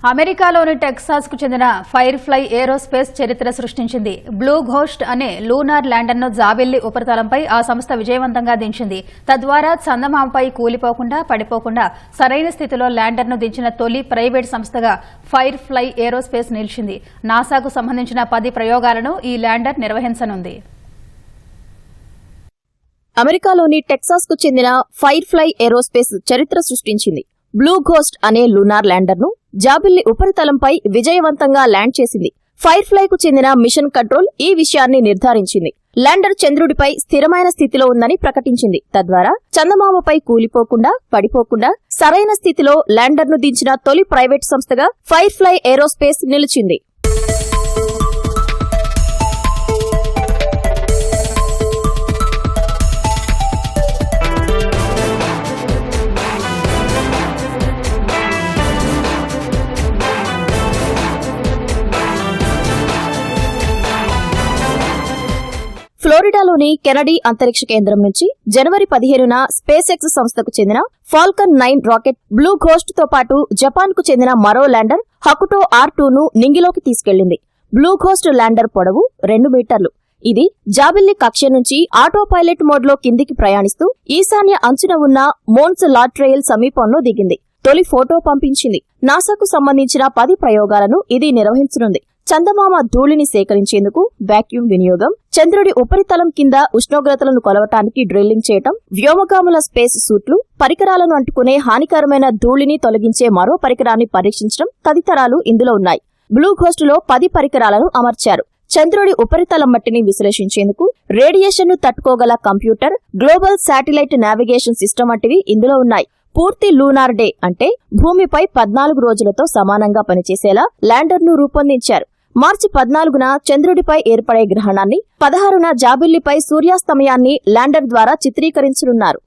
అమెరికాలోని టెక్సాస్ కు చెందిన ఫైర్ ఫ్లై ఏరోస్పేస్ చరిత్ర సృష్టించింది. బ్లూ ఘోస్ట్ అనే లూనార్ ల్యాండర్ను జాబిల్లి ఉపరితలంపై ఆ సంస్థ విజయవంతంగా దించింది. తద్వారా చందమామపై కూలిపోకుండా పడిపోకుండా సరైన స్థితిలో ల్యాండర్ను దించిన తొలి ప్రైవేట్ సంస్థగా ఫైర్ ఫ్లై ఏరోస్పేస్ నిలిచింది. నాసాకు సంబంధించిన 10 ప్రయోగాలను ఈ ల్యాండర్ నిర్వహించనుంది. అమెరికాలోని టెక్సాస్ కు చెందిన ఫైర్ ఫ్లై ఏరోస్పేస్ చరిత్ర సృష్టించింది. బ్లూ ఘోస్ట్ అనే లూనార్ ల్యాండర్ను జాబిల్లి ఉపరితలంపై విజయవంతంగా ల్యాండ్ చేసింది. ఫైర్ ఫ్లై కు చెందిన మిషన్ కంట్రోల్ ఈ విషయాన్ని నిర్ధారించింది. ల్యాండర్ చంద్రుడిపై స్థిరమైన స్థితిలో ఉందని ప్రకటించింది. తద్వారా చందమామపై కూలిపోకుండా పడిపోకుండా సరైన స్థితిలో ల్యాండర్ను దించిన తొలి ప్రైవేట్ సంస్థగా ఫైర్ ఫ్లై ఏరోస్పేస్ నిలిచింది. ఫ్లోరిడాలోని కెనడీ అంతరిక్ష కేంద్రం నుంచి జనవరి 15న స్పేస్ ఎక్స్ సంస్థకు చెందిన ఫాల్కన్ 9 రాకెట్ బ్లూ ఘోస్ట్ తో పాటు జపాన్ కు చెందిన మరో lander Hakuto R2ను నింగిలోకి తీసుకెళ్లింది. Blue ghost lander పొడవు 2 మీటర్లు. ఇది జాబిల్లి కక్ష నుంచి ఆటో పైలట్ మోడ్లో కిందికి ప్రయాణిస్తూ ఈశాన్య అంచున ఉన్న మోన్స్ లాట్రెయిల్ సమీపంలో దిగింది. తొలి ఫోటో పంపించింది. నాసాకు సంబంధించిన 10 ప్రయోగాలను ఇది నిర్వహించనుంది. చందమామ ధూళిని సేకరించేందుకు వాక్యూమ్ వినియోగం, చంద్రుడి ఉపరితలం కింద ఉష్ణోగ్రతలను కొలవటానికి డ్రిల్లింగ్ చేయటం, వ్యోమగాముల స్పేస్ సూట్లు, పరికరాలను అంటుకునే హానికరమైన ధూళిని తొలగించే మరో పరికరాన్ని పరీక్షించడం తదితరాలు ఇందులో ఉన్నాయి. బ్లూ ఘోస్టులో 10 పరికరాలను అమర్చారు. చంద్రుడి ఉపరితలం మట్టిని విశ్లేషించేందుకు రేడియేషన్ను తట్టుకోగల computer, global satellite navigation system వంటివి ఇందులో ఉన్నాయి. పూర్తి లూనార్ డే అంటే భూమిపై 14 రోజులతో సమానంగా పనిచేసేలా ల్యాండర్ను రూపొందించారు. మార్చి 14న చంద్రుడిపై ఏర్పడే గ్రహణాన్ని, 16న జాబిల్లిపై సూర్యాస్తమయాన్ని ల్యాండర్ ద్వారా చిత్రీకరించనున్నారు.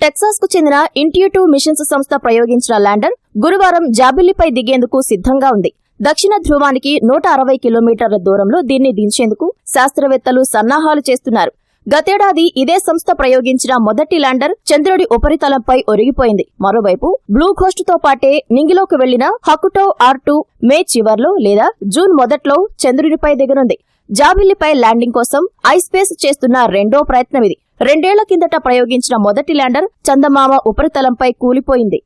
టెక్సాస్ కు చెందిన ఇంట్యూటివ్ మిషన్స్ సంస్థ ప్రయోగించిన ల్యాండర్ గురువారం జాబిల్లిపై దిగేందుకు సిద్ధంగా ఉంది. దక్షిణ ధ్రువానికి 160 కిలోమీటర్ల దూరంలో దీన్ని దించేందుకు శాస్త్రవేత్తలు సన్నాహాలు చేస్తున్నారు. గతేడాది ఇదే సంస్థ ప్రయోగించిన మొదటి ల్యాండర్ చంద్రుడి ఉపరితలంపై ఒరిగిపోయింది. మరోవైపు బ్లూ ఘోస్ట్ తో పాటే నింగిలోకి వెళ్లిన హకుటో R2 మే చివర్లో లేదా జూన్ మొదట్లో చంద్రుడిపై దిగనుంది. జాబిల్లిపై ల్యాండింగ్ కోసం ఐస్పేస్ చేస్తున్న రెండో ప్రయత్నమిది. 2 ఏళ్ల కిందట ప్రయోగించిన మొదటి ల్యాండర్ చందమామ ఉపరితలంపై కూలిపోయింది.